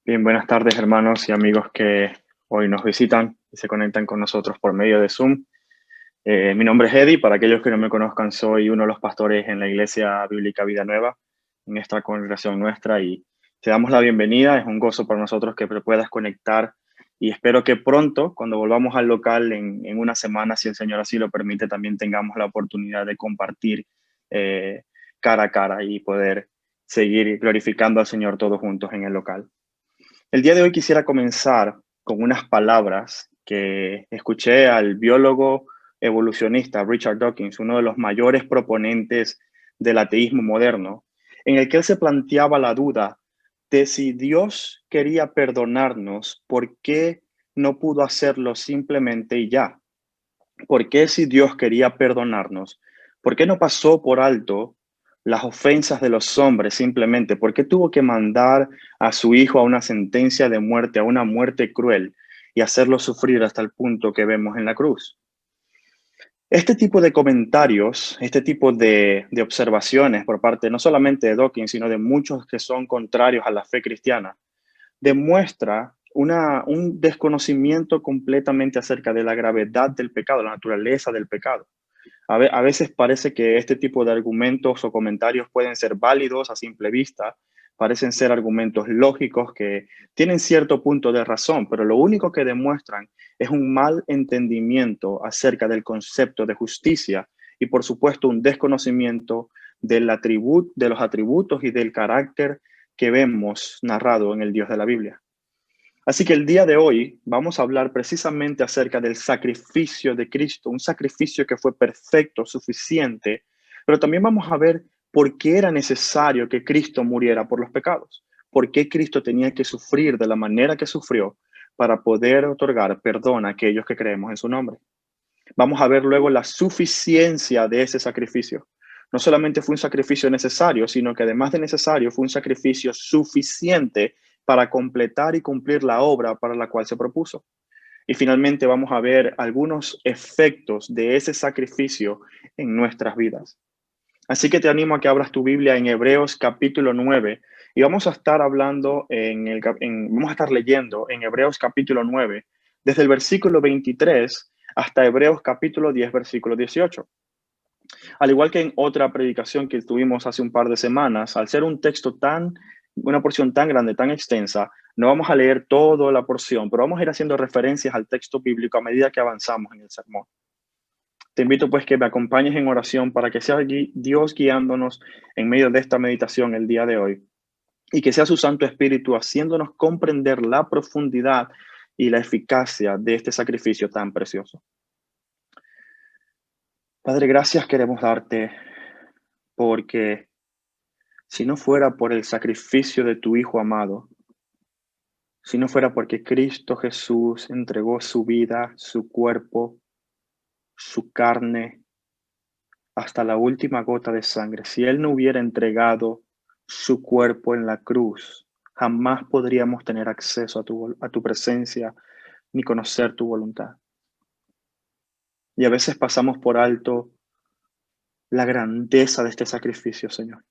Bien, buenas tardes hermanos y amigos que hoy nos visitan y se conectan con nosotros por medio de Zoom. Mi nombre es Eddie, para aquellos que no me conozcan, soy uno de los pastores en la Iglesia Bíblica Vida Nueva, en esta congregación nuestra, y te damos la bienvenida. Es un gozo para nosotros que te puedas conectar y espero que pronto, cuando volvamos al local en una semana, si el Señor así lo permite, también tengamos la oportunidad de compartir eh, cara a cara y poder seguir glorificando al Señor todos juntos en el local. El día de hoy quisiera comenzar con unas palabras que escuché al biólogo evolucionista Richard Dawkins, uno de los mayores proponentes del ateísmo moderno, en el que él se planteaba la duda de si Dios quería perdonarnos, ¿por qué no pudo hacerlo simplemente y ya? ¿Por qué si Dios quería perdonarnos, por qué no pasó por alto las ofensas de los hombres simplemente? ¿Por qué tuvo que mandar a su hijo a una sentencia de muerte, a una muerte cruel y hacerlo sufrir hasta el punto que vemos en la cruz? Este tipo de comentarios, este tipo de observaciones por parte no solamente de Dawkins, sino de muchos que son contrarios a la fe cristiana, demuestra un desconocimiento completamente acerca de la gravedad del pecado, la naturaleza del pecado. A veces parece que este tipo de argumentos o comentarios pueden ser válidos a simple vista, parecen ser argumentos lógicos que tienen cierto punto de razón, pero lo único que demuestran es un mal entendimiento acerca del concepto de justicia y, por supuesto, un desconocimiento de los atributos y del carácter que vemos narrado en el Dios de la Biblia. Así que el día de hoy vamos a hablar precisamente acerca del sacrificio de Cristo, un sacrificio que fue perfecto, suficiente, pero también vamos a ver por qué era necesario que Cristo muriera por los pecados, por qué Cristo tenía que sufrir de la manera que sufrió para poder otorgar perdón a aquellos que creemos en su nombre. Vamos a ver luego la suficiencia de ese sacrificio. No solamente fue un sacrificio necesario, sino que además de necesario fue un sacrificio suficiente para completar y cumplir la obra para la cual se propuso. Y finalmente vamos a ver algunos efectos de ese sacrificio en nuestras vidas. Así que te animo a que abras tu Biblia en Hebreos capítulo 9 y vamos a estar hablando vamos a estar leyendo en Hebreos capítulo 9 desde el versículo 23 hasta Hebreos capítulo 10 versículo 18. Al igual que en otra predicación que tuvimos hace un par de semanas, al ser una porción tan grande, tan extensa, no vamos a leer toda la porción, pero vamos a ir haciendo referencias al texto bíblico a medida que avanzamos en el sermón. Te invito pues que me acompañes en oración para que sea Dios guiándonos en medio de esta meditación el día de hoy y que sea su Santo Espíritu haciéndonos comprender la profundidad y la eficacia de este sacrificio tan precioso. Padre, gracias queremos darte porque si no fuera por el sacrificio de tu Hijo amado, si no fuera porque Cristo Jesús entregó su vida, su cuerpo, su carne, hasta la última gota de sangre, si Él no hubiera entregado su cuerpo en la cruz, jamás podríamos tener acceso a tu presencia ni conocer tu voluntad. Y a veces pasamos por alto la grandeza de este sacrificio, Señor.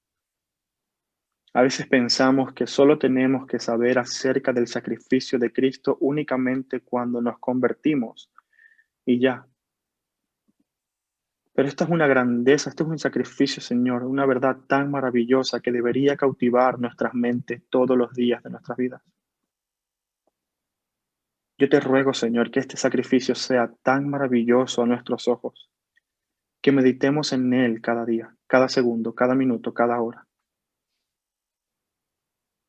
A veces pensamos que solo tenemos que saber acerca del sacrificio de Cristo únicamente cuando nos convertimos y ya. Pero esta es una grandeza, este es un sacrificio, Señor, una verdad tan maravillosa que debería cautivar nuestras mentes todos los días de nuestras vidas. Yo te ruego, Señor, que este sacrificio sea tan maravilloso a nuestros ojos, que meditemos en él cada día, cada segundo, cada minuto, cada hora.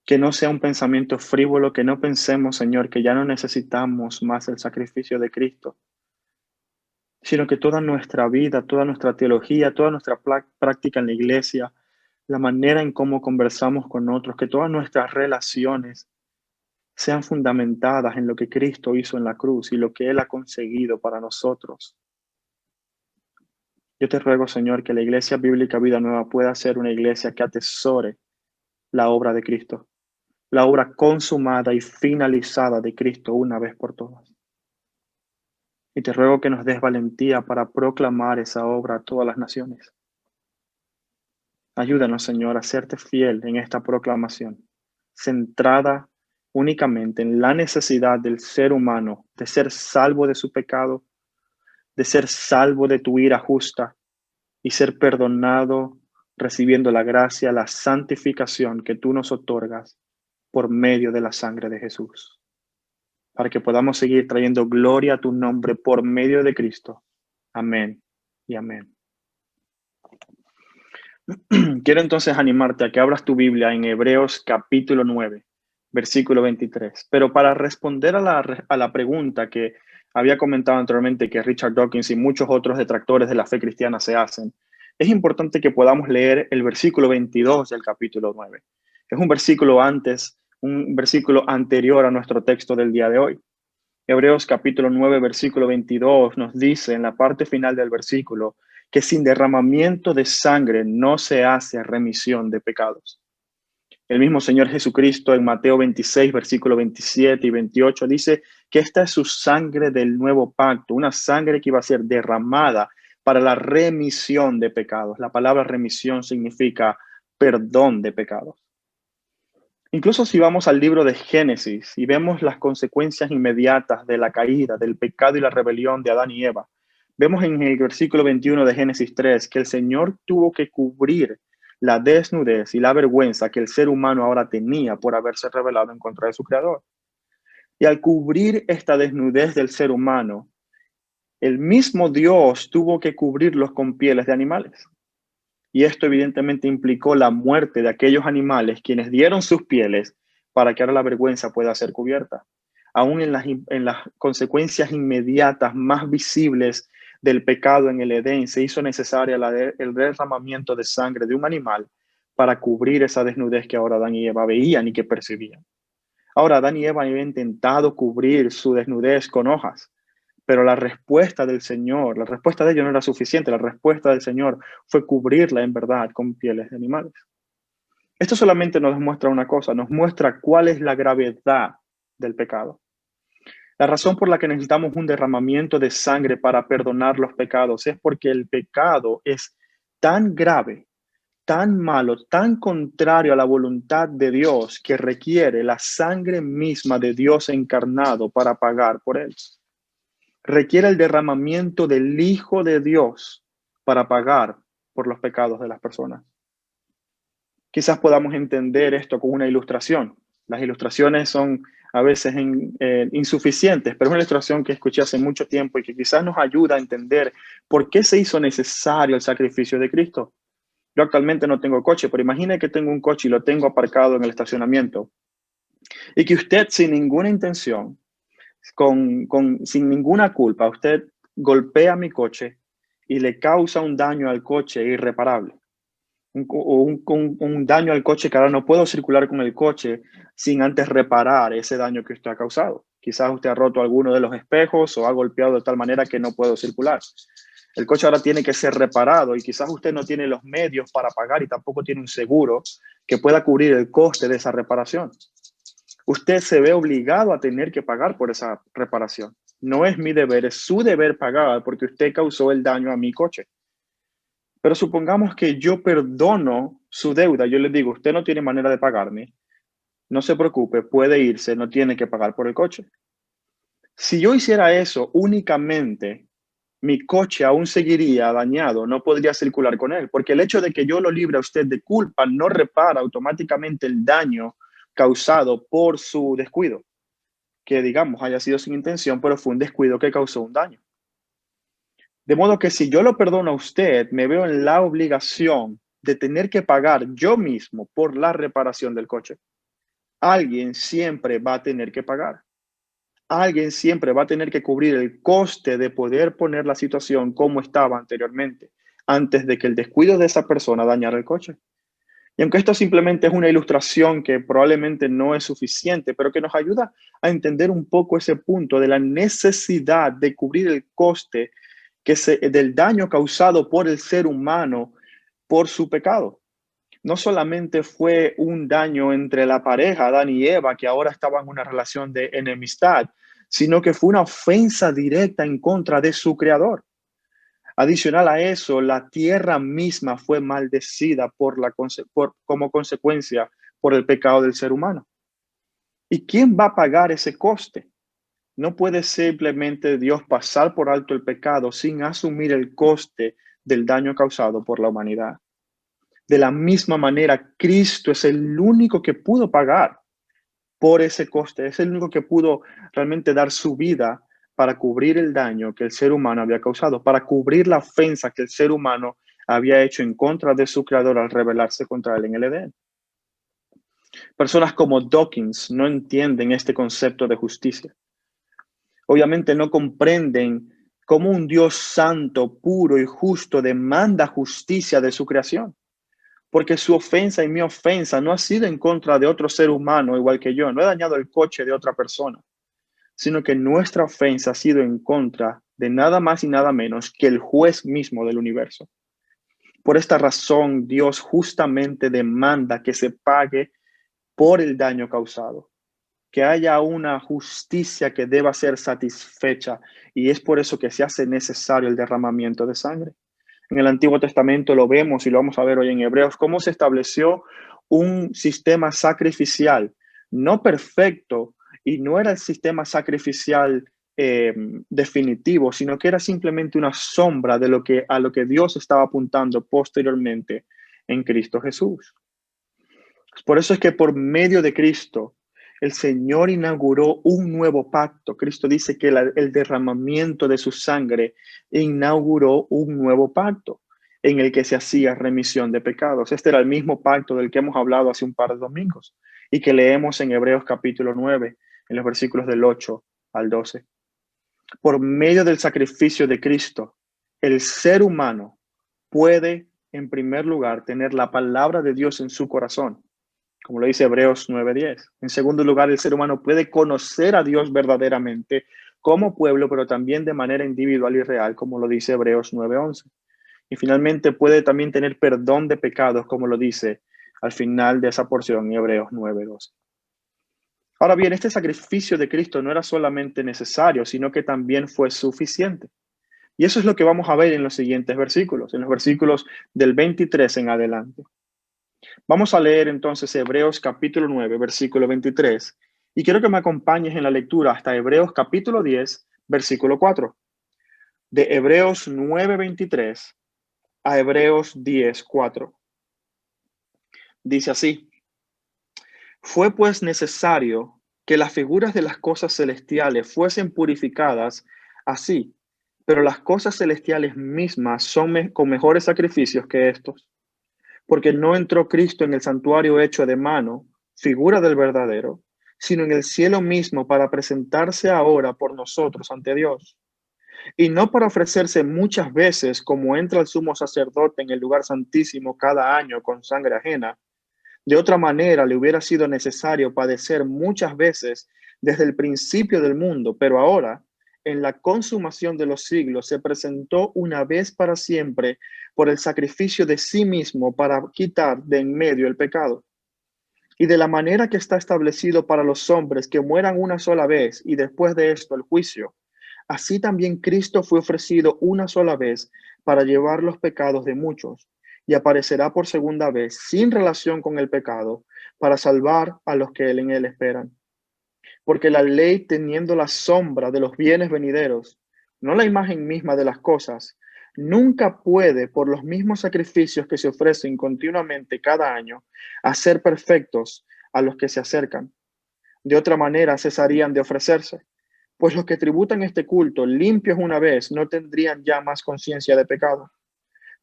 Que no sea un pensamiento frívolo, que no pensemos, Señor, que ya no necesitamos más el sacrificio de Cristo, sino que toda nuestra vida, toda nuestra teología, toda nuestra práctica en la iglesia, la manera en cómo conversamos con otros, que todas nuestras relaciones sean fundamentadas en lo que Cristo hizo en la cruz y lo que Él ha conseguido para nosotros. Yo te ruego, Señor, que la Iglesia Bíblica Vida Nueva pueda ser una iglesia que atesore la obra de Cristo, la obra consumada y finalizada de Cristo una vez por todas. Y te ruego que nos des valentía para proclamar esa obra a todas las naciones. Ayúdanos, Señor, a serte fiel en esta proclamación, centrada únicamente en la necesidad del ser humano de ser salvo de su pecado, de ser salvo de tu ira justa y ser perdonado recibiendo la gracia, la santificación que tú nos otorgas por medio de la sangre de Jesús, para que podamos seguir trayendo gloria a tu nombre por medio de Cristo. Amén y amén. Quiero entonces animarte a que abras tu Biblia en Hebreos capítulo 9, versículo 23. Pero para responder a la pregunta que había comentado anteriormente, que Richard Dawkins y muchos otros detractores de la fe cristiana se hacen, es importante que podamos leer el versículo 22 del capítulo 9. Es un versículo anterior a nuestro texto del día de hoy. Hebreos capítulo 9, versículo 22 nos dice en la parte final del versículo que sin derramamiento de sangre no se hace remisión de pecados. El mismo Señor Jesucristo en Mateo 26, versículo 27 y 28 dice que esta es su sangre del nuevo pacto, una sangre que iba a ser derramada para la remisión de pecados. La palabra remisión significa perdón de pecados. Incluso si vamos al libro de Génesis y vemos las consecuencias inmediatas de la caída, del pecado y la rebelión de Adán y Eva, vemos en el versículo 21 de Génesis 3 que el Señor tuvo que cubrir la desnudez y la vergüenza que el ser humano ahora tenía por haberse rebelado en contra de su Creador. Y al cubrir esta desnudez del ser humano, el mismo Dios tuvo que cubrirlos con pieles de animales. Y esto evidentemente implicó la muerte de aquellos animales quienes dieron sus pieles para que ahora la vergüenza pueda ser cubierta. Aún en las consecuencias inmediatas más visibles del pecado en el Edén, se hizo necesaria el derramamiento de sangre de un animal para cubrir esa desnudez que ahora Adán y Eva veían y que percibían. Ahora Adán y Eva habían intentado cubrir su desnudez con hojas, pero la respuesta del Señor, la respuesta de ellos no era suficiente. La respuesta del Señor fue cubrirla en verdad con pieles de animales. Esto solamente nos muestra una cosa, nos muestra cuál es la gravedad del pecado. La razón por la que necesitamos un derramamiento de sangre para perdonar los pecados es porque el pecado es tan grave, tan malo, tan contrario a la voluntad de Dios que requiere la sangre misma de Dios encarnado para pagar por él. Requiere el derramamiento del Hijo de Dios para pagar por los pecados de las personas. Quizás podamos entender esto con una ilustración. Las ilustraciones son a veces insuficientes, pero es una ilustración que escuché hace mucho tiempo y que quizás nos ayuda a entender por qué se hizo necesario el sacrificio de Cristo. Yo actualmente no tengo coche, pero imagine que tengo un coche y lo tengo aparcado en el estacionamiento y que usted sin ninguna intención, sin ninguna culpa, usted golpea mi coche y le causa un daño al coche irreparable. Un daño al coche que ahora no puedo circular con el coche sin antes reparar ese daño que usted ha causado. Quizás usted ha roto alguno de los espejos o ha golpeado de tal manera que no puedo circular. El coche ahora tiene que ser reparado y quizás usted no tiene los medios para pagar y tampoco tiene un seguro que pueda cubrir el coste de esa reparación. Usted se ve obligado a tener que pagar por esa reparación. No es mi deber, es su deber pagar porque usted causó el daño a mi coche. Pero supongamos que yo perdono su deuda. Yo le digo, usted no tiene manera de pagarme. No se preocupe, puede irse, no tiene que pagar por el coche. Si yo hiciera eso únicamente, mi coche aún seguiría dañado, no podría circular con él, porque el hecho de que yo lo libre a usted de culpa no repara automáticamente el daño causado por su descuido, que digamos haya sido sin intención, pero fue un descuido que causó un daño. De modo que si yo lo perdono a usted, me veo en la obligación de tener que pagar yo mismo por la reparación del coche. Alguien siempre va a tener que pagar. Alguien siempre va a tener que cubrir el coste de poder poner la situación como estaba anteriormente, antes de que el descuido de esa persona dañara el coche. Y aunque esto simplemente es una ilustración que probablemente no es suficiente, pero que nos ayuda a entender un poco ese punto de la necesidad de cubrir el coste del daño causado por el ser humano por su pecado. No solamente fue un daño entre la pareja, Adán y Eva, que ahora estaban en una relación de enemistad, sino que fue una ofensa directa en contra de su creador. Adicional a eso, la tierra misma fue maldecida como consecuencia por el pecado del ser humano. ¿Y quién va a pagar ese coste? No puede simplemente Dios pasar por alto el pecado sin asumir el coste del daño causado por la humanidad. De la misma manera, Cristo es el único que pudo pagar por ese coste, es el único que pudo realmente dar su vida para cubrir el daño que el ser humano había causado, para cubrir la ofensa que el ser humano había hecho en contra de su creador al rebelarse contra él en el Edén. Personas como Dawkins no entienden este concepto de justicia. Obviamente no comprenden cómo un Dios santo, puro y justo demanda justicia de su creación. Porque su ofensa y mi ofensa no ha sido en contra de otro ser humano igual que yo. No he dañado el coche de otra persona, sino que nuestra ofensa ha sido en contra de nada más y nada menos que el juez mismo del universo. Por esta razón, Dios justamente demanda que se pague por el daño causado, que haya una justicia que deba ser satisfecha, y es por eso que se hace necesario el derramamiento de sangre. En el Antiguo Testamento lo vemos y lo vamos a ver hoy en Hebreos, cómo se estableció un sistema sacrificial, no perfecto, y no era el sistema sacrificial definitivo, sino que era simplemente una sombra de a lo que Dios estaba apuntando posteriormente en Cristo Jesús. Por eso es que por medio de Cristo, el Señor inauguró un nuevo pacto. Cristo dice que el derramamiento de su sangre inauguró un nuevo pacto en el que se hacía remisión de pecados. Este era el mismo pacto del que hemos hablado hace un par de domingos y que leemos en Hebreos capítulo 9, en los versículos del 8 al 12. Por medio del sacrificio de Cristo, el ser humano puede, en primer lugar, tener la palabra de Dios en su corazón, como lo dice Hebreos 9:10. En segundo lugar, el ser humano puede conocer a Dios verdaderamente como pueblo, pero también de manera individual y real, como lo dice Hebreos 9:11. Y finalmente puede también tener perdón de pecados, como lo dice al final de esa porción en Hebreos 9:12. Ahora bien, este sacrificio de Cristo no era solamente necesario, sino que también fue suficiente. Y eso es lo que vamos a ver en los siguientes versículos, en los versículos del 23 en adelante. Vamos a leer entonces Hebreos capítulo 9, versículo 23. Y quiero que me acompañes en la lectura hasta Hebreos capítulo 10, versículo 4. De Hebreos 9, 23 a Hebreos 10, 4. Dice así: fue pues necesario que las figuras de las cosas celestiales fuesen purificadas así, pero las cosas celestiales mismas son con mejores sacrificios que estos, porque no entró Cristo en el santuario hecho de mano, figura del verdadero, sino en el cielo mismo para presentarse ahora por nosotros ante Dios. Y no para ofrecerse muchas veces como entra el sumo sacerdote en el lugar santísimo cada año con sangre ajena. De otra manera, le hubiera sido necesario padecer muchas veces desde el principio del mundo, pero ahora, en la consumación de los siglos, se presentó una vez para siempre por el sacrificio de sí mismo para quitar de en medio el pecado. Y de la manera que está establecido para los hombres que mueran una sola vez y después de esto el juicio, así también Cristo fue ofrecido una sola vez para llevar los pecados de muchos, y aparecerá por segunda vez sin relación con el pecado para salvar a los que en él esperan. Porque la ley, teniendo la sombra de los bienes venideros, no la imagen misma de las cosas, nunca puede, por los mismos sacrificios que se ofrecen continuamente cada año, hacer perfectos a los que se acercan. De otra manera cesarían de ofrecerse, pues los que tributan este culto limpios una vez no tendrían ya más conciencia de pecado.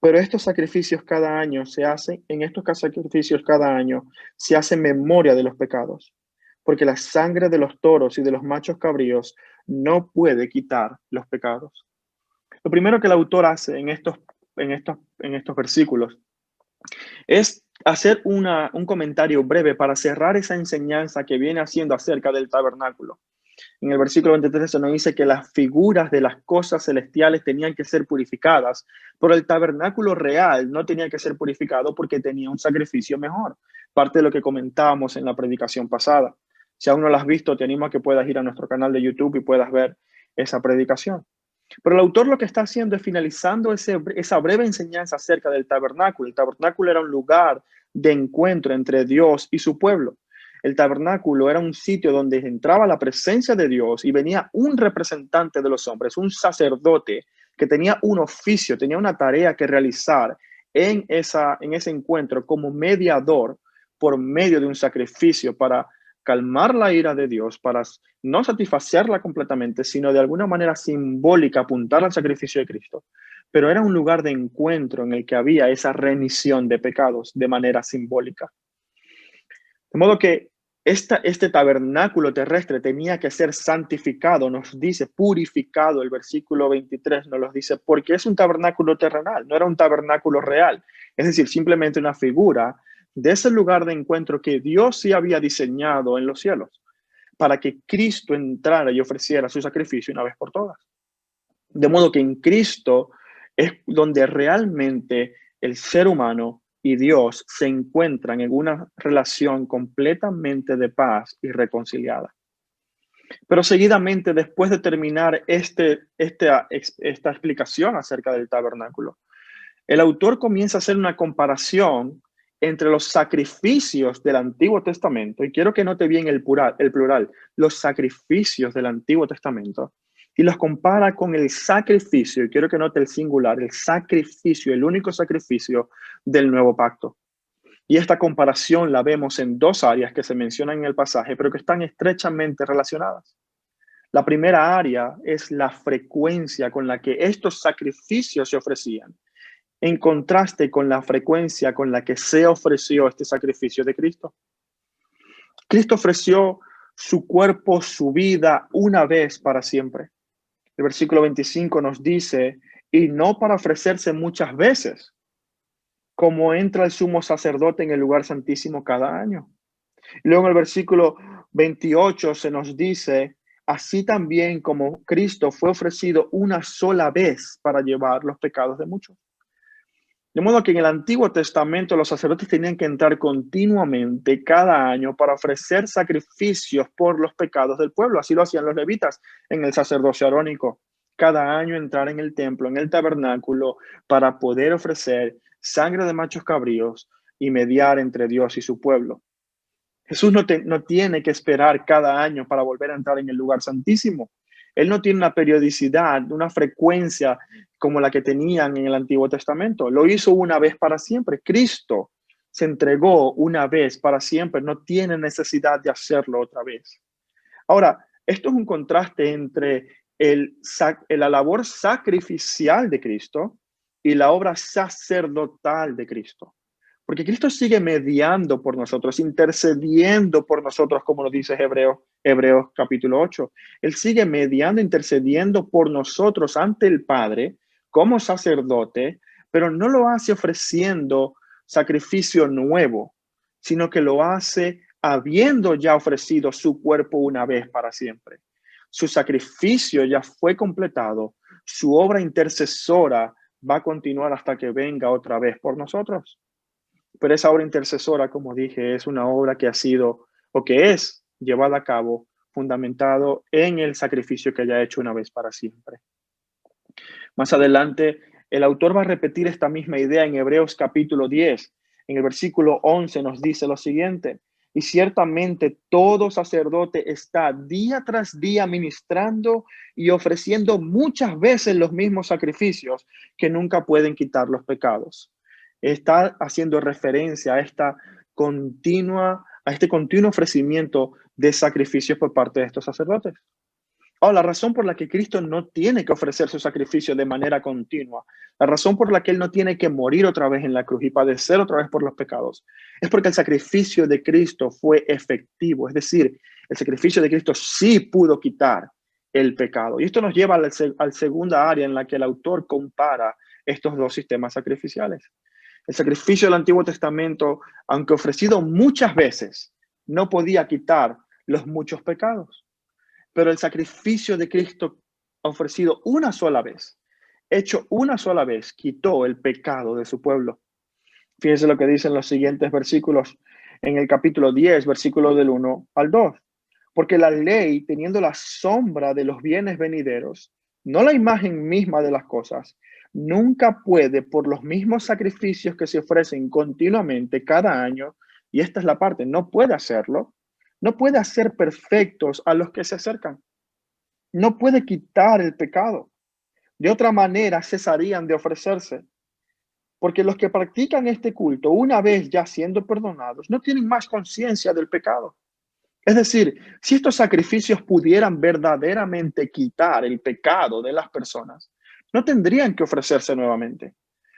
Pero estos sacrificios cada año se hacen, en estos sacrificios cada año se hace memoria de los pecados, porque la sangre de los toros y de los machos cabríos no puede quitar los pecados. Lo primero que el autor hace en estos versículos es hacer un comentario breve para cerrar esa enseñanza que viene haciendo acerca del tabernáculo. En el versículo 23 se nos dice que las figuras de las cosas celestiales tenían que ser purificadas, pero el tabernáculo real no tenía que ser purificado porque tenía un sacrificio mejor. Parte de lo que comentábamos en la predicación pasada. Si aún no lo has visto, te animo a que puedas ir a nuestro canal de YouTube y puedas ver esa predicación. Pero el autor lo que está haciendo es finalizando esa breve enseñanza acerca del tabernáculo. El tabernáculo era un lugar de encuentro entre Dios y su pueblo. el tabernáculo era un sitio donde entraba la presencia de Dios y venía un representante de los hombres, un sacerdote que tenía un oficio, tenía una tarea que realizar en ese encuentro como mediador por medio de un sacrificio para calmar la ira de Dios, para no satisfacerla completamente, sino de alguna manera simbólica apuntar al sacrificio de Cristo. Pero era un lugar de encuentro en el que había esa remisión de pecados de manera simbólica. De modo que este tabernáculo terrestre tenía que ser santificado, nos dice purificado, el versículo 23 nos lo dice, porque es un tabernáculo terrenal, no era un tabernáculo real, es decir, simplemente una figura de ese lugar de encuentro que Dios sí había diseñado en los cielos, para que Cristo entrara y ofreciera su sacrificio una vez por todas. De modo que en Cristo es donde realmente el ser humano y Dios se encuentran en una relación completamente de paz y reconciliada. Pero seguidamente, después de terminar esta explicación acerca del tabernáculo, el autor comienza a hacer una comparación entre los sacrificios del Antiguo Testamento, y quiero que note bien el plural, los sacrificios del Antiguo Testamento, y los compara con el sacrificio, y quiero que note el singular, el sacrificio, el único sacrificio del nuevo pacto. Y esta comparación la vemos en dos áreas que se mencionan en el pasaje, pero que están estrechamente relacionadas. La primera área es la frecuencia con la que estos sacrificios se ofrecían, en contraste con la frecuencia con la que se ofreció este sacrificio de Cristo. Cristo ofreció su cuerpo, su vida, una vez para siempre. El versículo 25 nos dice, y no para ofrecerse muchas veces, como entra el sumo sacerdote en el lugar santísimo cada año. Luego en el versículo 28 se nos dice, así también como Cristo fue ofrecido una sola vez para llevar los pecados de muchos. De modo que en el Antiguo Testamento los sacerdotes tenían que entrar continuamente cada año para ofrecer sacrificios por los pecados del pueblo. Así lo hacían los levitas en el sacerdocio arónico. Cada año entrar en el templo, en el tabernáculo, para poder ofrecer sangre de machos cabríos y mediar entre Dios y su pueblo. Jesús no tiene que esperar cada año para volver a entrar en el lugar santísimo. Él no tiene una periodicidad, una frecuencia como la que tenían en el Antiguo Testamento. Lo hizo una vez para siempre. Cristo se entregó una vez para siempre. No tiene necesidad de hacerlo otra vez. Ahora, esto es un contraste entre la labor sacrificial de Cristo y la obra sacerdotal de Cristo. Porque Cristo sigue mediando por nosotros, intercediendo por nosotros, como nos dice Hebreos capítulo 8. Él sigue mediando, intercediendo por nosotros ante el Padre como sacerdote, pero no lo hace ofreciendo sacrificio nuevo, sino que lo hace habiendo ya ofrecido su cuerpo una vez para siempre. Su sacrificio ya fue completado, su obra intercesora va a continuar hasta que venga otra vez por nosotros. Pero esa obra intercesora, como dije, es una obra que ha sido o que es llevada a cabo fundamentado en el sacrificio que haya hecho una vez para siempre. Más adelante, el autor va a repetir esta misma idea en Hebreos capítulo 10. En el versículo 11 nos dice lo siguiente, y ciertamente todo sacerdote está día tras día ministrando y ofreciendo muchas veces los mismos sacrificios que nunca pueden quitar los pecados. Está haciendo referencia a este continuo ofrecimiento de sacrificios por parte de estos sacerdotes. Ahora, la razón por la que Cristo no tiene que ofrecer su sacrificio de manera continua, la razón por la que Él no tiene que morir otra vez en la cruz y padecer otra vez por los pecados, es porque el sacrificio de Cristo fue efectivo. Es decir, el sacrificio de Cristo sí pudo quitar el pecado. Y esto nos lleva a la segunda área en la que el autor compara estos dos sistemas sacrificiales. El sacrificio del Antiguo Testamento, aunque ofrecido muchas veces, no podía quitar los muchos pecados. Pero el sacrificio de Cristo ofrecido una sola vez, hecho una sola vez, quitó el pecado de su pueblo. Fíjense lo que dicen los siguientes versículos en el capítulo 10, versículos del 1 al 2. Porque la ley, teniendo la sombra de los bienes venideros, no la imagen misma de las cosas, nunca puede, por los mismos sacrificios que se ofrecen continuamente cada año, y esta es la parte, no puede hacerlo, No puede hacer perfectos a los que se acercan. No puede quitar el pecado. De otra manera, cesarían de ofrecerse. Porque los que practican este culto, una vez ya siendo perdonados, no tienen más conciencia del pecado. Es decir, si estos sacrificios pudieran verdaderamente quitar el pecado de las personas, no tendrían que ofrecerse nuevamente.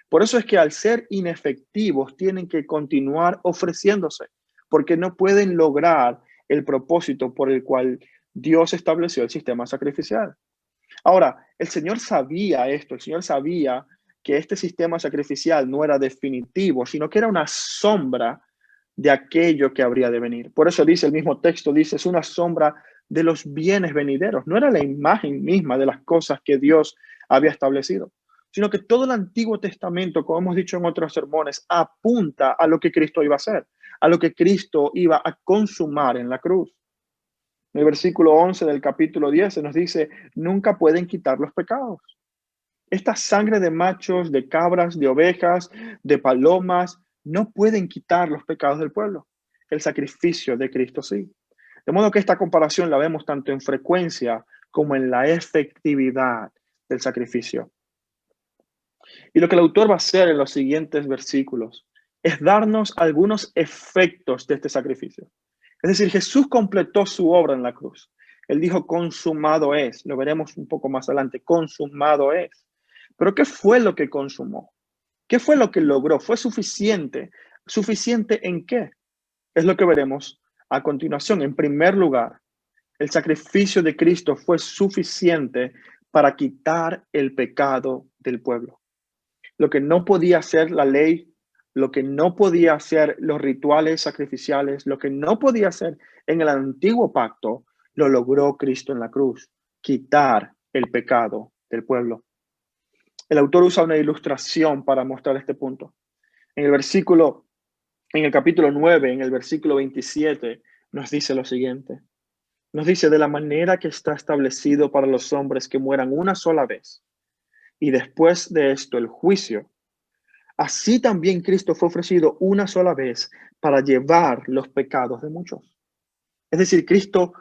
Por eso es que al ser inefectivos tienen que continuar ofreciéndose, porque no pueden lograr el propósito por el cual Dios estableció el sistema sacrificial. Ahora, el Señor sabía esto, el Señor sabía que este sistema sacrificial no era definitivo, sino que era una sombra de aquello que habría de venir. Por eso dice el mismo texto, dice, es una sombra de los bienes venideros. No era la imagen misma de las cosas que Dios había establecido, sino que todo el Antiguo Testamento, como hemos dicho en otros sermones, apunta a lo que Cristo iba a hacer, a lo que Cristo iba a consumar en la cruz. En el versículo 11 del capítulo 10 se nos dice, nunca pueden quitar los pecados. Esta sangre de machos, de cabras, de ovejas, de palomas, no pueden quitar los pecados del pueblo. El sacrificio de Cristo sí. De modo que esta comparación la vemos tanto en frecuencia como en la efectividad del sacrificio. Y lo que el autor va a hacer en los siguientes versículos es darnos algunos efectos de este sacrificio. Es decir, Jesús completó su obra en la cruz. Él dijo, consumado es. Lo veremos un poco más adelante. Consumado es. Pero ¿qué fue lo que consumó? ¿Qué fue lo que logró? ¿Fue suficiente? ¿Suficiente en qué? Es lo que veremos a continuación. En primer lugar, el sacrificio de Cristo fue suficiente para quitar el pecado del pueblo. Lo que no podía hacer la ley, lo que no podía hacer los rituales sacrificiales, lo que no podía hacer en el antiguo pacto, lo logró Cristo en la cruz, quitar el pecado del pueblo. El autor usa una ilustración para mostrar este punto. En el capítulo 9, en el versículo 27, nos dice lo siguiente. Nos dice, de la manera que está establecido para los hombres que mueran una sola vez, y después de esto el juicio, así también Cristo fue ofrecido una sola vez para llevar los pecados de muchos. Es decir, Cristo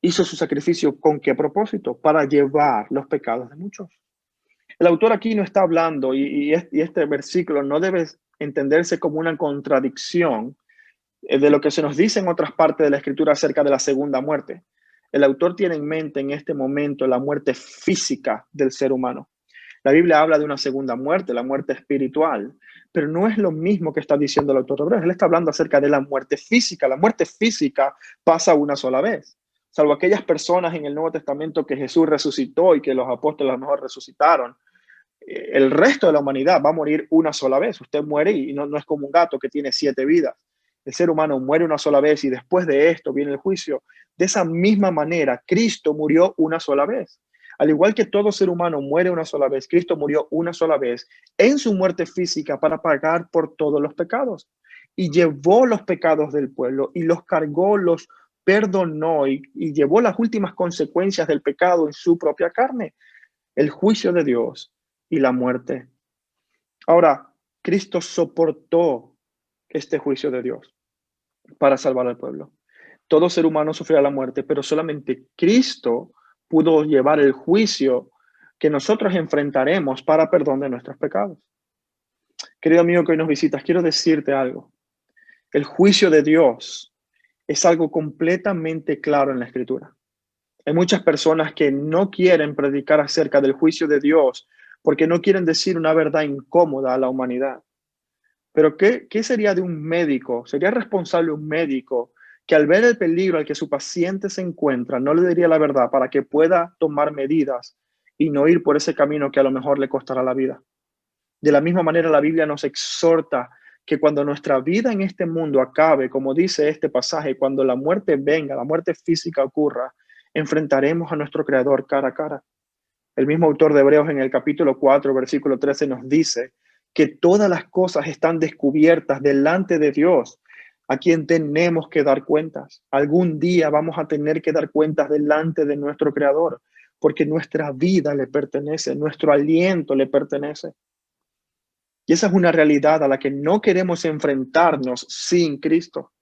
hizo su sacrificio ¿con qué propósito? Para llevar los pecados de muchos. El autor aquí no está hablando, y este versículo no debe entenderse como una contradicción de lo que se nos dice en otras partes de la Escritura acerca de la segunda muerte. El autor tiene en mente en este momento la muerte física del ser humano. La Biblia habla de una segunda muerte, la muerte espiritual, pero no es lo mismo que está diciendo el autor de Hebreos. Él está hablando acerca de la muerte física. La muerte física pasa una sola vez, salvo aquellas personas en el Nuevo Testamento que Jesús resucitó y que los apóstoles a lo mejor resucitaron. El resto de la humanidad va a morir una sola vez. Usted muere y no es como un gato que tiene 7 vidas. El ser humano muere una sola vez y después de esto viene el juicio. De esa misma manera, Cristo murió una sola vez. Al igual que todo ser humano muere una sola vez, Cristo murió una sola vez en su muerte física para pagar por todos los pecados. Y llevó los pecados del pueblo y los cargó, los perdonó y llevó las últimas consecuencias del pecado en su propia carne. El juicio de Dios y la muerte. Ahora, Cristo soportó este juicio de Dios para salvar al pueblo. Todo ser humano sufrirá la muerte, pero solamente Cristo pudo llevar el juicio que nosotros enfrentaremos para perdón de nuestros pecados. Querido amigo que hoy nos visitas, quiero decirte algo. El juicio de Dios es algo completamente claro en la Escritura. Hay muchas personas que no quieren predicar acerca del juicio de Dios porque no quieren decir una verdad incómoda a la humanidad. Pero ¿qué sería de un médico? ¿Sería responsable un médico que al ver el peligro al que su paciente se encuentra no le diría la verdad para que pueda tomar medidas y no ir por ese camino que a lo mejor le costará la vida? De la misma manera, la Biblia nos exhorta que cuando nuestra vida en este mundo acabe, como dice este pasaje, cuando la muerte venga, la muerte física ocurra, enfrentaremos a nuestro Creador cara a cara. El mismo autor de Hebreos en el capítulo 4, versículo 13 nos dice que todas las cosas están descubiertas delante de Dios, a quien tenemos que dar cuentas. Algún día vamos a tener que dar cuentas delante de nuestro Creador, porque nuestra vida le pertenece, nuestro aliento le pertenece. Y esa es una realidad a la que no queremos enfrentarnos sin Cristo.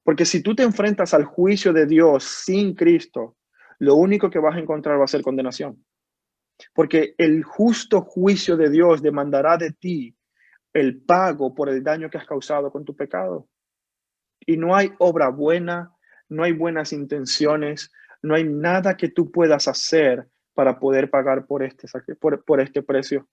Porque si tú te enfrentas al juicio de Dios sin Cristo, lo único que vas a encontrar va a ser condenación. Porque el justo juicio de Dios demandará de ti el pago por el daño que has causado con tu pecado. Y no hay obra buena, no hay buenas intenciones, no hay nada que tú puedas hacer para poder pagar por este precio.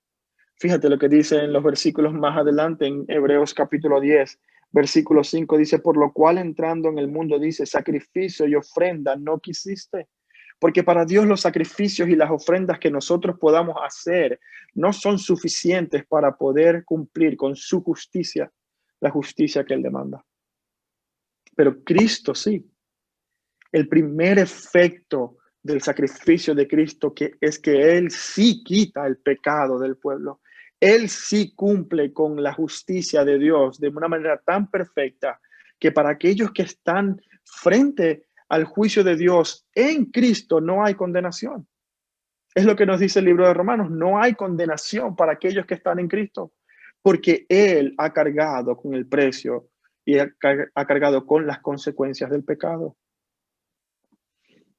Fíjate lo que dice en los versículos más adelante, en Hebreos capítulo 10, versículo 5, dice, por lo cual entrando en el mundo, dice, sacrificio y ofrenda no quisiste. Porque para Dios los sacrificios y las ofrendas que nosotros podamos hacer no son suficientes para poder cumplir con su justicia, la justicia que Él demanda. Pero Cristo sí. El primer efecto del sacrificio de Cristo es que Él sí quita el pecado del pueblo. Él sí cumple con la justicia de Dios de una manera tan perfecta que para aquellos que están frente al juicio de Dios en Cristo no hay condenación. Es lo que nos dice el libro de Romanos. No hay condenación para aquellos que están en Cristo, porque Él ha cargado con el precio y ha cargado con las consecuencias del pecado.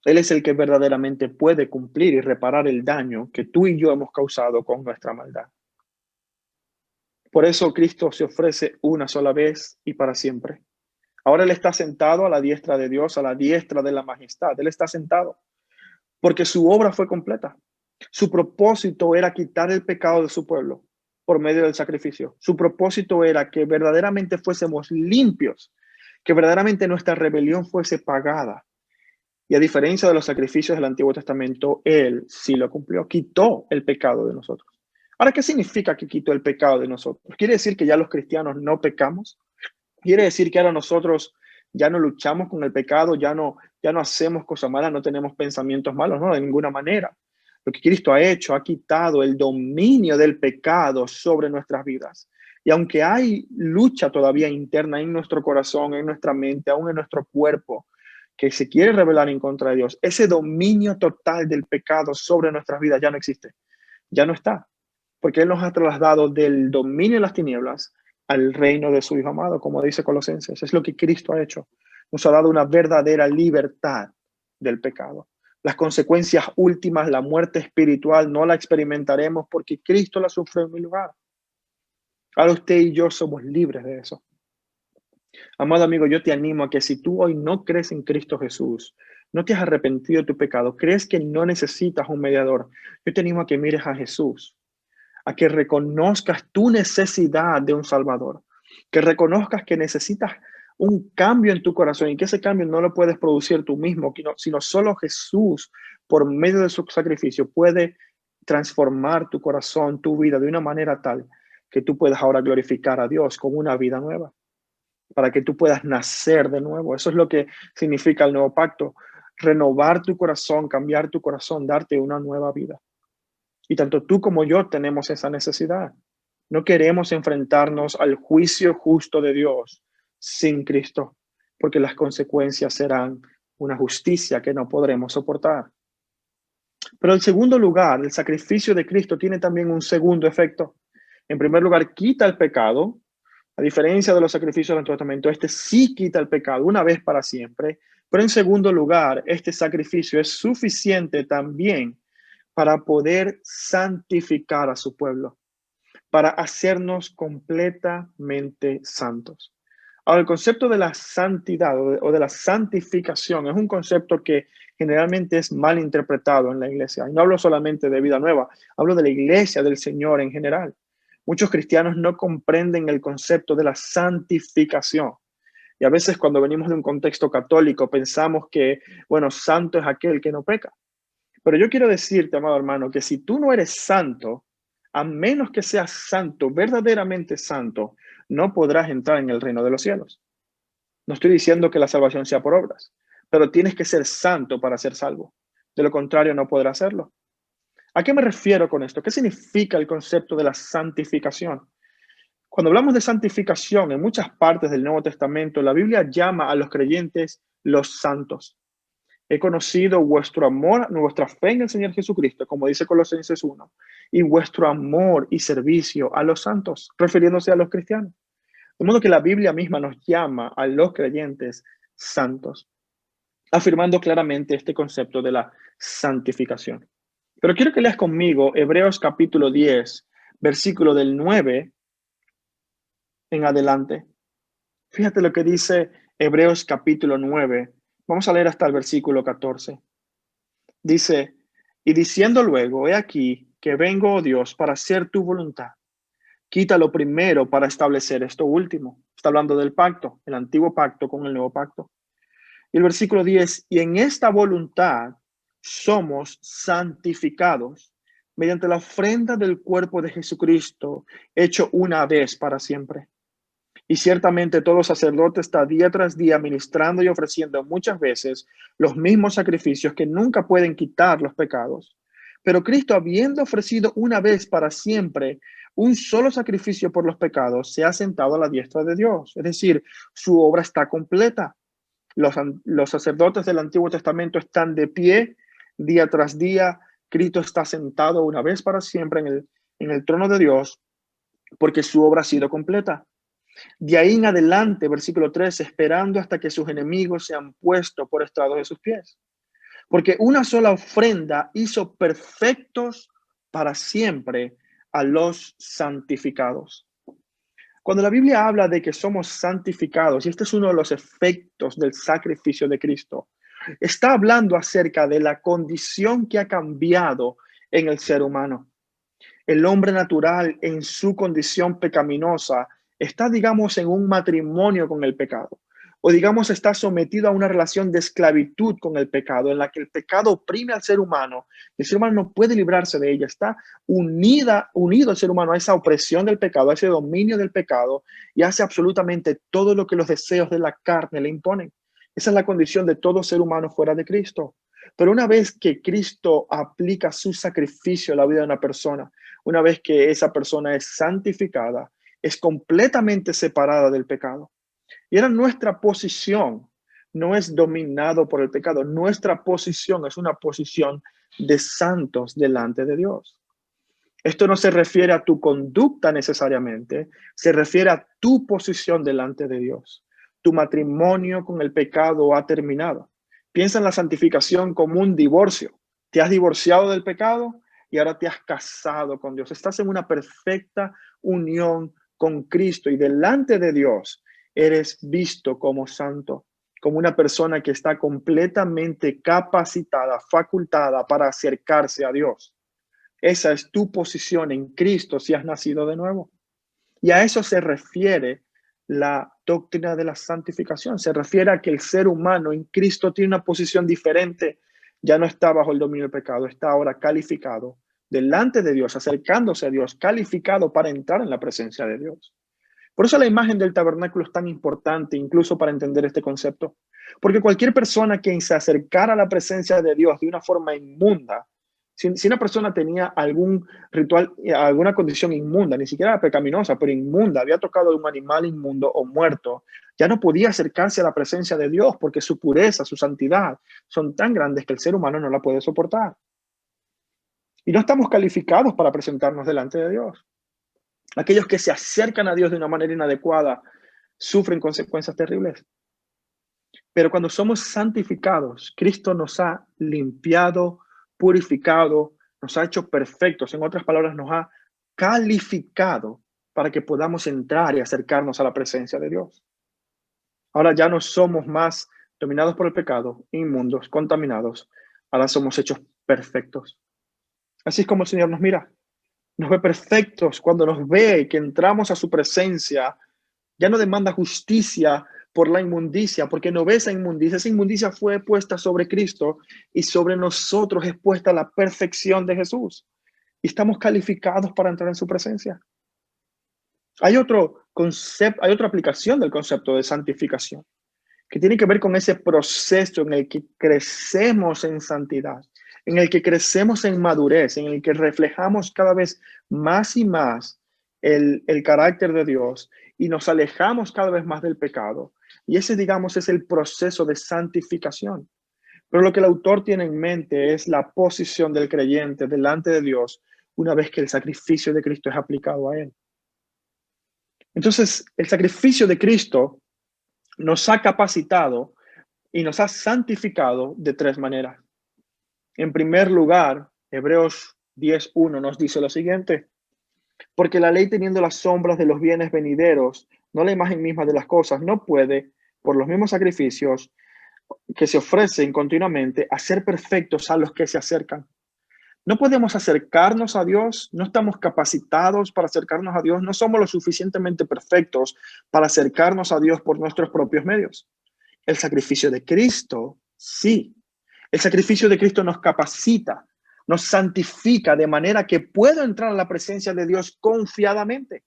Él es el que verdaderamente puede cumplir y reparar el daño que tú y yo hemos causado con nuestra maldad. Por eso Cristo se ofrece una sola vez y para siempre. Ahora Él está sentado a la diestra de Dios, a la diestra de la majestad. Él está sentado porque su obra fue completa. Su propósito era quitar el pecado de su pueblo por medio del sacrificio. Su propósito era que verdaderamente fuésemos limpios, que verdaderamente nuestra rebelión fuese pagada. Y a diferencia de los sacrificios del Antiguo Testamento, Él sí lo cumplió, quitó el pecado de nosotros. Ahora, ¿qué significa que quitó el pecado de nosotros? ¿Quiere decir que ya los cristianos no pecamos? ¿Quiere decir que ahora nosotros ya no luchamos con el pecado, ya no hacemos cosas malas, no tenemos pensamientos malos? No, de ninguna manera. Lo que Cristo ha hecho, ha quitado el dominio del pecado sobre nuestras vidas. Y aunque hay lucha todavía interna en nuestro corazón, en nuestra mente, aún en nuestro cuerpo, que se quiere rebelar en contra de Dios, ese dominio total del pecado sobre nuestras vidas ya no existe, ya no está, porque Él nos ha trasladado del dominio de las tinieblas al reino de su Hijo amado, como dice Colosenses. Es lo que Cristo ha hecho. Nos ha dado una verdadera libertad del pecado. Las consecuencias últimas, la muerte espiritual, no la experimentaremos porque Cristo la sufrió en mi lugar. Ahora usted y yo somos libres de eso. Amado amigo, yo te animo a que si tú hoy no crees en Cristo Jesús, no te has arrepentido de tu pecado, crees que no necesitas un mediador, yo te animo a que mires a Jesús, a que reconozcas tu necesidad de un Salvador, que reconozcas que necesitas un cambio en tu corazón y que ese cambio no lo puedes producir tú mismo, sino solo Jesús, por medio de su sacrificio, puede transformar tu corazón, tu vida de una manera tal que tú puedas ahora glorificar a Dios con una vida nueva, para que tú puedas nacer de nuevo. Eso es lo que significa el nuevo pacto, renovar tu corazón, cambiar tu corazón, darte una nueva vida. Y tanto tú como yo tenemos esa necesidad. No queremos enfrentarnos al juicio justo de Dios sin Cristo, porque las consecuencias serán una justicia que no podremos soportar. Pero en segundo lugar, el sacrificio de Cristo tiene también un segundo efecto. En primer lugar, quita el pecado. A diferencia de los sacrificios del Antiguo Testamento, este sí quita el pecado una vez para siempre. Pero en segundo lugar, este sacrificio es suficiente también para poder santificar a su pueblo, para hacernos completamente santos. Ahora, el concepto de la santidad o de la santificación es un concepto que generalmente es mal interpretado en la iglesia. Y no hablo solamente de Vida Nueva, hablo de la iglesia del Señor en general. Muchos cristianos no comprenden el concepto de la santificación. Y a veces cuando venimos de un contexto católico pensamos que, bueno, santo es aquel que no peca. Pero yo quiero decirte, amado hermano, que si tú no eres santo, a menos que seas santo, verdaderamente santo, no podrás entrar en el reino de los cielos. No estoy diciendo que la salvación sea por obras, pero tienes que ser santo para ser salvo. De lo contrario, no podrás hacerlo. ¿A qué me refiero con esto? ¿Qué significa el concepto de la santificación? Cuando hablamos de santificación, en muchas partes del Nuevo Testamento, la Biblia llama a los creyentes los santos. He conocido vuestro amor, vuestra fe en el Señor Jesucristo, como dice Colosenses 1, y vuestro amor y servicio a los santos, refiriéndose a los cristianos. De modo que la Biblia misma nos llama a los creyentes santos, afirmando claramente este concepto de la santificación. Pero quiero que leas conmigo Hebreos capítulo 10, versículo del 9 en adelante. Fíjate lo que dice Hebreos capítulo 9. Vamos a leer hasta el versículo 14. Dice, y diciendo luego, he aquí que vengo, oh Dios, para hacer tu voluntad. Quita lo primero para establecer esto último. Está hablando del pacto, el antiguo pacto con el nuevo pacto. Y el versículo 10, y en esta voluntad somos santificados mediante la ofrenda del cuerpo de Jesucristo, hecho una vez para siempre. Y ciertamente todo sacerdote está día tras día ministrando y ofreciendo muchas veces los mismos sacrificios que nunca pueden quitar los pecados. Pero Cristo, habiendo ofrecido una vez para siempre un solo sacrificio por los pecados, se ha sentado a la diestra de Dios. Es decir, su obra está completa. Los sacerdotes del Antiguo Testamento están de pie día tras día. Cristo está sentado una vez para siempre en el trono de Dios porque su obra ha sido completa. De ahí en adelante, versículo 13, esperando hasta que sus enemigos sean puestos por estrado de sus pies. Porque una sola ofrenda hizo perfectos para siempre a los santificados. Cuando la Biblia habla de que somos santificados, y este es uno de los efectos del sacrificio de Cristo, está hablando acerca de la condición que ha cambiado en el ser humano. El hombre natural en su condición pecaminosa está, digamos, en un matrimonio con el pecado, o digamos, está sometido a una relación de esclavitud con el pecado, en la que el pecado oprime al ser humano, y el ser humano no puede librarse de ella, está unido el ser humano a esa opresión del pecado, a ese dominio del pecado, y hace absolutamente todo lo que los deseos de la carne le imponen. Esa es la condición de todo ser humano fuera de Cristo. Pero una vez que Cristo aplica su sacrificio a la vida de una persona, una vez que esa persona es santificada, es completamente separada del pecado. Y era nuestra posición, no es dominado por el pecado. Nuestra posición es una posición de santos delante de Dios. Esto no se refiere a tu conducta necesariamente, se refiere a tu posición delante de Dios. Tu matrimonio con el pecado ha terminado. Piensa en la santificación como un divorcio. Te has divorciado del pecado y ahora te has casado con Dios. Estás en una perfecta unión con Cristo y delante de Dios eres visto como santo, como una persona que está completamente capacitada, facultada para acercarse a Dios. Esa es tu posición en Cristo si has nacido de nuevo. Y a eso se refiere la doctrina de la santificación. Se refiere a que el ser humano en Cristo tiene una posición diferente. Ya no está bajo el dominio del pecado, está ahora calificado delante de Dios, acercándose a Dios, calificado para entrar en la presencia de Dios. Por eso la imagen del tabernáculo es tan importante, incluso para entender este concepto. Porque cualquier persona que se acercara a la presencia de Dios de una forma inmunda, si una persona tenía algún ritual, alguna condición inmunda, ni siquiera pecaminosa, pero inmunda, había tocado a un animal inmundo o muerto, ya no podía acercarse a la presencia de Dios porque su pureza, su santidad son tan grandes que el ser humano no la puede soportar. Y no estamos calificados para presentarnos delante de Dios. Aquellos que se acercan a Dios de una manera inadecuada sufren consecuencias terribles. Pero cuando somos santificados, Cristo nos ha limpiado, purificado, nos ha hecho perfectos. En otras palabras, nos ha calificado para que podamos entrar y acercarnos a la presencia de Dios. Ahora ya no somos más dominados por el pecado, inmundos, contaminados. Ahora somos hechos perfectos. Así es como el Señor nos mira. Nos ve perfectos cuando nos ve que entramos a su presencia. Ya no demanda justicia por la inmundicia, porque no ve esa inmundicia. Esa inmundicia fue puesta sobre Cristo y sobre nosotros es puesta la perfección de Jesús. Y estamos calificados para entrar en su presencia. Hay otro concepto, hay otra aplicación del concepto de santificación que tiene que ver con ese proceso en el que crecemos en santidad, en el que crecemos en madurez, en el que reflejamos cada vez más y más el carácter de Dios y nos alejamos cada vez más del pecado. Y ese, digamos, es el proceso de santificación. Pero lo que el autor tiene en mente es la posición del creyente delante de Dios una vez que el sacrificio de Cristo es aplicado a él. Entonces, el sacrificio de Cristo nos ha capacitado y nos ha santificado de tres maneras. En primer lugar, Hebreos 10:1 nos dice lo siguiente: porque la ley, teniendo las sombras de los bienes venideros, no la imagen misma de las cosas, no puede, por los mismos sacrificios que se ofrecen continuamente, hacer perfectos a los que se acercan. No podemos acercarnos a Dios, no estamos capacitados para acercarnos a Dios, no somos lo suficientemente perfectos para acercarnos a Dios por nuestros propios medios. El sacrificio de Cristo, sí. El sacrificio de Cristo nos capacita, nos santifica de manera que puedo entrar a la presencia de Dios confiadamente.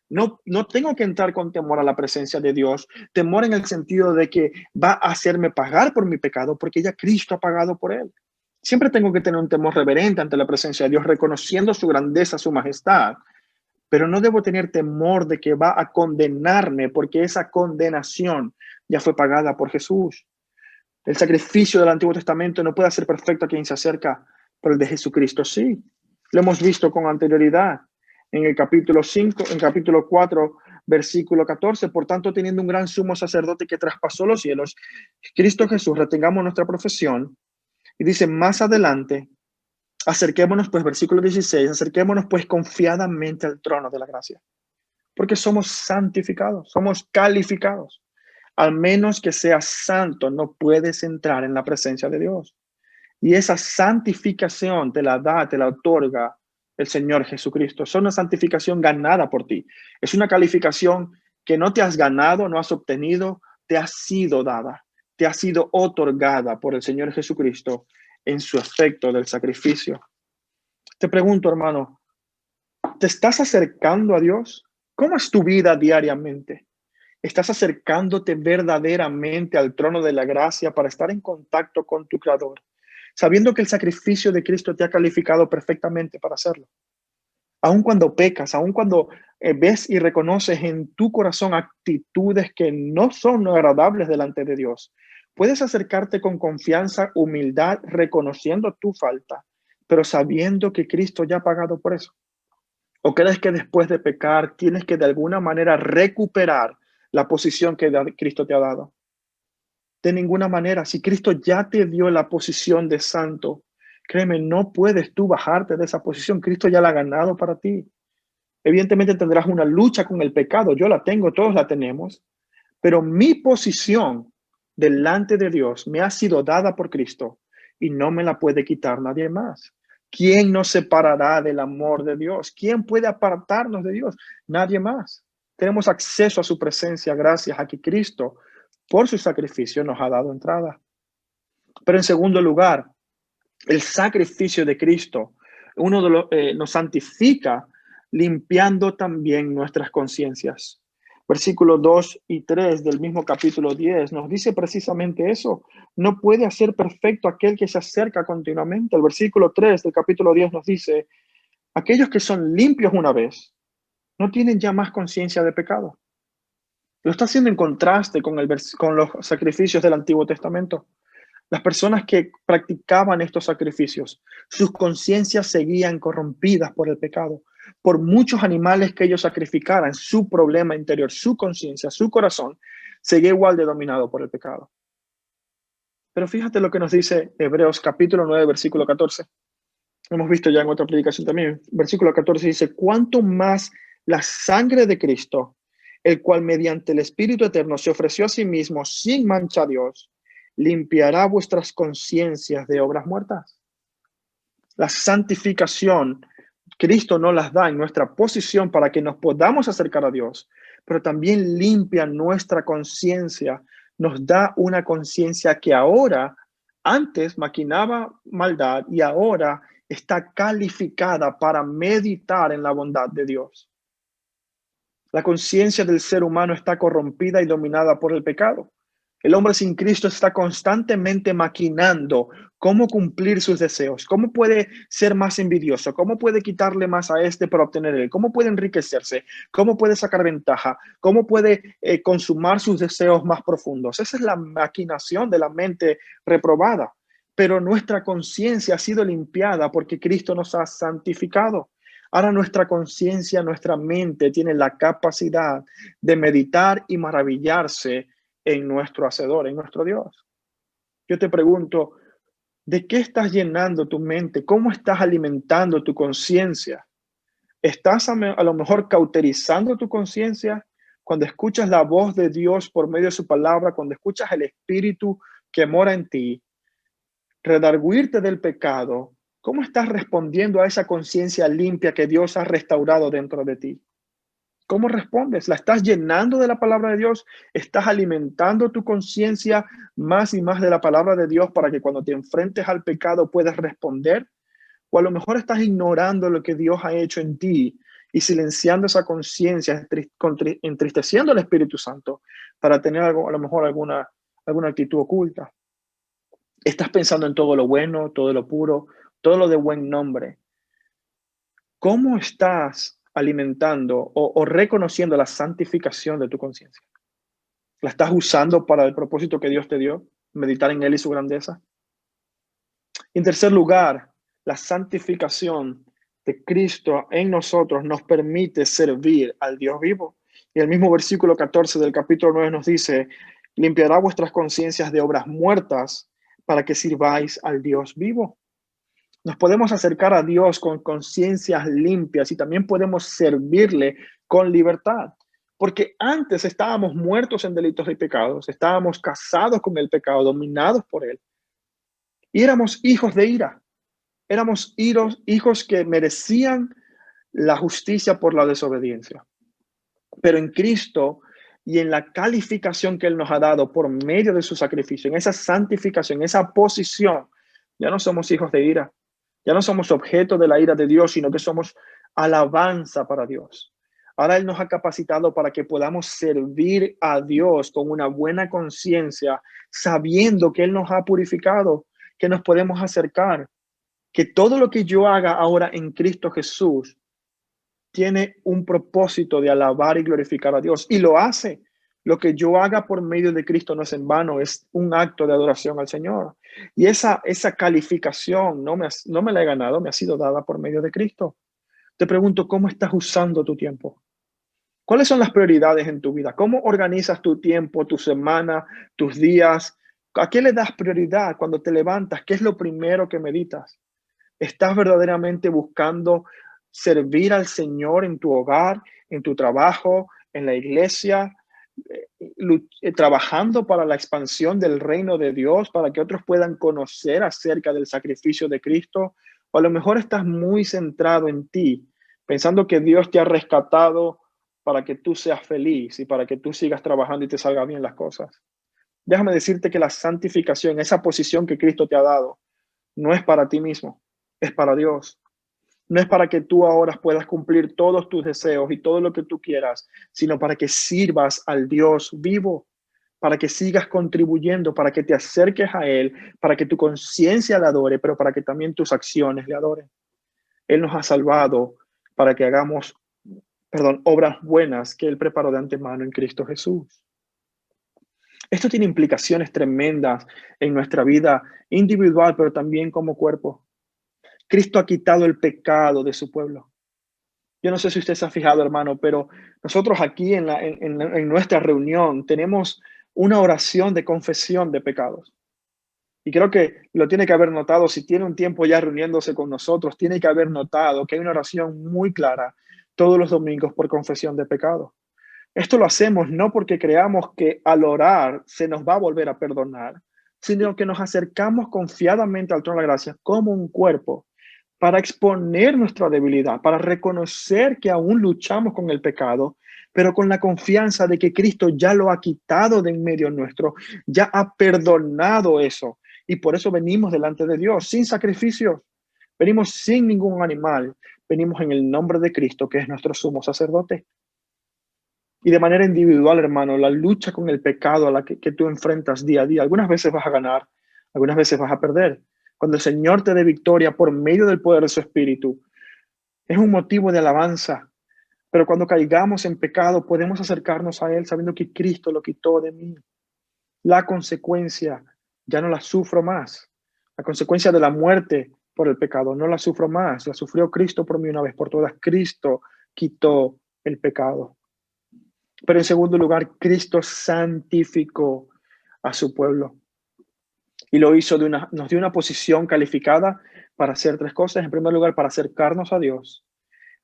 No tengo que entrar con temor a la presencia de Dios, temor en el sentido de que va a hacerme pagar por mi pecado, porque ya Cristo ha pagado por él. Siempre tengo que tener un temor reverente ante la presencia de Dios, reconociendo su grandeza, su majestad, pero no debo tener temor de que va a condenarme, porque esa condenación ya fue pagada por Jesús. El sacrificio del Antiguo Testamento no puede hacer perfecto a quien se acerca, pero el de Jesucristo sí. Lo hemos visto con anterioridad en el capítulo 5, en capítulo 4, versículo 14. Por tanto, teniendo un gran sumo sacerdote que traspasó los cielos, Cristo Jesús, retengamos nuestra profesión. Y dice más adelante, acerquémonos pues, versículo 16, acerquémonos pues confiadamente al trono de la gracia, porque somos santificados, somos calificados. Al menos que seas santo, no puedes entrar en la presencia de Dios. Y esa santificación te la da, te la otorga el Señor Jesucristo. Es una santificación ganada por ti. Es una calificación que no te has ganado, no has obtenido, te ha sido dada, te ha sido otorgada por el Señor Jesucristo en su efecto del sacrificio. Te pregunto, hermano, ¿te estás acercando a Dios? ¿Cómo es tu vida diariamente? ¿Estás acercándote verdaderamente al trono de la gracia para estar en contacto con tu Creador, sabiendo que el sacrificio de Cristo te ha calificado perfectamente para hacerlo? Aun cuando pecas, aun cuando ves y reconoces en tu corazón actitudes que no son agradables delante de Dios, puedes acercarte con confianza, humildad, reconociendo tu falta, pero sabiendo que Cristo ya ha pagado por eso. ¿O crees que después de pecar tienes que de alguna manera recuperar la posición que Cristo te ha dado? De ninguna manera. Si Cristo ya te dio la posición de santo, créeme, no puedes tú bajarte de esa posición. Cristo ya la ha ganado para ti. Evidentemente tendrás una lucha con el pecado. Yo la tengo, todos la tenemos. Pero mi posición delante de Dios me ha sido dada por Cristo y no me la puede quitar nadie más. ¿Quién nos separará del amor de Dios? ¿Quién puede apartarnos de Dios? Nadie más. Tenemos acceso a su presencia gracias a que Cristo, por su sacrificio, nos ha dado entrada. Pero en segundo lugar, el sacrificio de Cristo nos santifica limpiando también nuestras conciencias. Versículos 2 y 3 del mismo capítulo 10 nos dice precisamente eso. No puede hacer perfecto aquel que se acerca continuamente. El versículo 3 del capítulo 10 nos dice, aquellos que son limpios una vez, no tienen ya más conciencia de pecado. Lo está haciendo en contraste con los sacrificios del Antiguo Testamento. Las personas que practicaban estos sacrificios, sus conciencias seguían corrompidas por el pecado. Por muchos animales que ellos sacrificaran, su problema interior, su conciencia, su corazón, seguía igual de dominado por el pecado. Pero fíjate lo que nos dice Hebreos capítulo 9, versículo 14. Hemos visto ya en otra predicación también. Versículo 14 dice, cuánto más la sangre de Cristo, el cual mediante el Espíritu Eterno se ofreció a sí mismo sin mancha a Dios, limpiará vuestras conciencias de obras muertas. La santificación, Cristo nos las da en nuestra posición para que nos podamos acercar a Dios, pero también limpia nuestra conciencia, nos da una conciencia que ahora, antes maquinaba maldad y ahora está calificada para meditar en la bondad de Dios. La conciencia del ser humano está corrompida y dominada por el pecado. El hombre sin Cristo está constantemente maquinando cómo cumplir sus deseos, cómo puede ser más envidioso, cómo puede quitarle más a este para obtener él, cómo puede enriquecerse, cómo puede sacar ventaja, cómo puede consumar sus deseos más profundos. Esa es la maquinación de la mente reprobada. Pero nuestra conciencia ha sido limpiada porque Cristo nos ha santificado. Ahora nuestra conciencia, nuestra mente tiene la capacidad de meditar y maravillarse en nuestro Hacedor, en nuestro Dios. Yo te pregunto, ¿de qué estás llenando tu mente? ¿Cómo estás alimentando tu conciencia? ¿Estás a lo mejor cauterizando tu conciencia cuando escuchas la voz de Dios por medio de su palabra, cuando escuchas el Espíritu que mora en ti, redarguirte del pecado? ¿Cómo estás respondiendo a esa conciencia limpia que Dios ha restaurado dentro de ti? ¿Cómo respondes? ¿La estás llenando de la palabra de Dios? ¿Estás alimentando tu conciencia más y más de la palabra de Dios para que cuando te enfrentes al pecado puedas responder? O a lo mejor estás ignorando lo que Dios ha hecho en ti y silenciando esa conciencia, entristeciendo al Espíritu Santo para tener algo, a lo mejor alguna actitud oculta. Estás pensando en todo lo bueno, todo lo puro, todo lo de buen nombre. ¿Cómo estás alimentando o reconociendo la santificación de tu conciencia? ¿La estás usando para el propósito que Dios te dio? Meditar en Él y su grandeza. En tercer lugar, la santificación de Cristo en nosotros nos permite servir al Dios vivo. Y el mismo versículo 14 del capítulo 9 nos dice, limpiará vuestras conciencias de obras muertas para que sirváis al Dios vivo. Nos podemos acercar a Dios con conciencias limpias y también podemos servirle con libertad. Porque antes estábamos muertos en delitos y pecados, estábamos casados con el pecado, dominados por él. Y éramos hijos de ira, éramos hijos que merecían la justicia por la desobediencia. Pero en Cristo y en la calificación que Él nos ha dado por medio de su sacrificio, en esa santificación, esa posición, ya no somos hijos de ira, ya no somos objeto de la ira de Dios, sino que somos alabanza para Dios. Ahora Él nos ha capacitado para que podamos servir a Dios con una buena conciencia, sabiendo que Él nos ha purificado, que nos podemos acercar, que todo lo que yo haga ahora en Cristo Jesús tiene un propósito de alabar y glorificar a Dios y lo hace. Lo que yo haga por medio de Cristo no es en vano, es un acto de adoración al Señor. Y esa calificación no me la he ganado, me ha sido dada por medio de Cristo. Te pregunto, ¿cómo estás usando tu tiempo? ¿Cuáles son las prioridades en tu vida? ¿Cómo organizas tu tiempo, tu semana, tus días? ¿A qué le das prioridad cuando te levantas? ¿Qué es lo primero que meditas? ¿Estás verdaderamente buscando servir al Señor en tu hogar, en tu trabajo, en la iglesia, trabajando para la expansión del reino de Dios, para que otros puedan conocer acerca del sacrificio de Cristo? O a lo mejor estás muy centrado en ti, pensando que Dios te ha rescatado para que tú seas feliz y para que tú sigas trabajando y te salgan bien las cosas. Déjame decirte que la santificación, esa posición que Cristo te ha dado, no es para ti mismo, es para Dios. No es para que tú ahora puedas cumplir todos tus deseos y todo lo que tú quieras, sino para que sirvas al Dios vivo, para que sigas contribuyendo, para que te acerques a Él, para que tu conciencia le adore, pero para que también tus acciones le adoren. Él nos ha salvado para que hagamos, obras buenas que Él preparó de antemano en Cristo Jesús. Esto tiene implicaciones tremendas en nuestra vida individual, pero también como cuerpo. Cristo ha quitado el pecado de su pueblo. Yo no sé si usted se ha fijado, hermano, pero nosotros aquí en nuestra reunión tenemos una oración de confesión de pecados. Y creo que lo tiene que haber notado, si tiene un tiempo ya reuniéndose con nosotros, tiene que haber notado que hay una oración muy clara todos los domingos por confesión de pecado. Esto lo hacemos no porque creamos que al orar se nos va a volver a perdonar, sino que nos acercamos confiadamente al trono de la gracia como un cuerpo para exponer nuestra debilidad, para reconocer que aún luchamos con el pecado, pero con la confianza de que Cristo ya lo ha quitado de en medio nuestro, ya ha perdonado eso. Y por eso venimos delante de Dios, sin sacrificios, venimos sin ningún animal, venimos en el nombre de Cristo, que es nuestro sumo sacerdote. Y de manera individual, hermano, la lucha con el pecado a la que tú enfrentas día a día, algunas veces vas a ganar, algunas veces vas a perder. Cuando el Señor te dé victoria por medio del poder de su Espíritu, es un motivo de alabanza. Pero cuando caigamos en pecado, podemos acercarnos a Él sabiendo que Cristo lo quitó de mí. La consecuencia ya no la sufro más. La consecuencia de la muerte por el pecado no la sufro más. La sufrió Cristo por mí una vez por todas. Cristo quitó el pecado. Pero en segundo lugar, Cristo santificó a su pueblo. Y lo hizo nos dio una posición calificada para hacer tres cosas. En primer lugar, para acercarnos a Dios.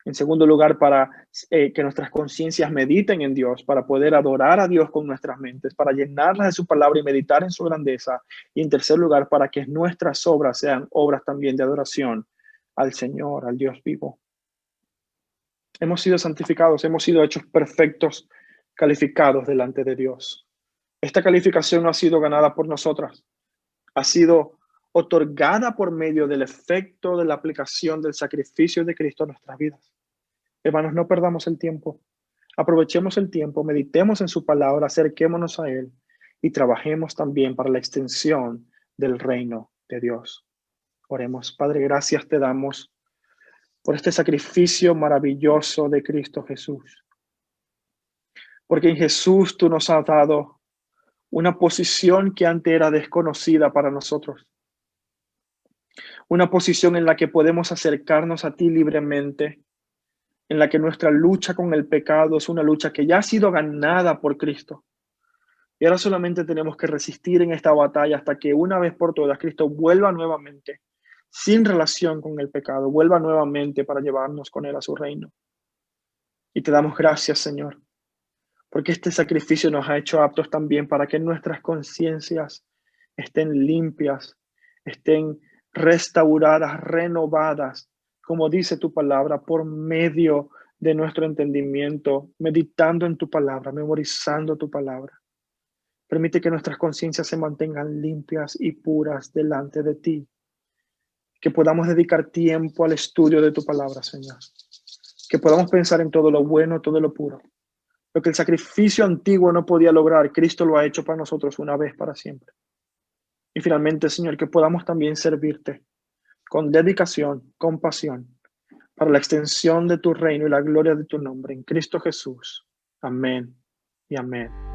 En segundo lugar, para que nuestras conciencias mediten en Dios, para poder adorar a Dios con nuestras mentes, para llenarlas de su palabra y meditar en su grandeza. Y en tercer lugar, para que nuestras obras sean obras también de adoración al Señor, al Dios vivo. Hemos sido santificados, hemos sido hechos perfectos, calificados delante de Dios. Esta calificación no ha sido ganada por nosotras, ha sido otorgada por medio del efecto de la aplicación del sacrificio de Cristo en nuestras vidas. Hermanos, no perdamos el tiempo. Aprovechemos el tiempo, meditemos en su palabra, acerquémonos a Él y trabajemos también para la extensión del reino de Dios. Oremos. Padre, gracias te damos por este sacrificio maravilloso de Cristo Jesús. Porque en Jesús tú nos has dado una posición que antes era desconocida para nosotros. Una posición en la que podemos acercarnos a ti libremente, en la que nuestra lucha con el pecado es una lucha que ya ha sido ganada por Cristo. Y ahora solamente tenemos que resistir en esta batalla hasta que una vez por todas Cristo vuelva nuevamente, sin relación con el pecado, vuelva nuevamente para llevarnos con Él a su reino. Y te damos gracias, Señor, porque este sacrificio nos ha hecho aptos también para que nuestras conciencias estén limpias, estén restauradas, renovadas, como dice tu palabra, por medio de nuestro entendimiento, meditando en tu palabra, memorizando tu palabra. Permite que nuestras conciencias se mantengan limpias y puras delante de ti. Que podamos dedicar tiempo al estudio de tu palabra, Señor. Que podamos pensar en todo lo bueno, todo lo puro. Lo que el sacrificio antiguo no podía lograr, Cristo lo ha hecho para nosotros una vez para siempre. Y finalmente, Señor, que podamos también servirte con dedicación, con pasión, para la extensión de tu reino y la gloria de tu nombre en Cristo Jesús. Amén y amén.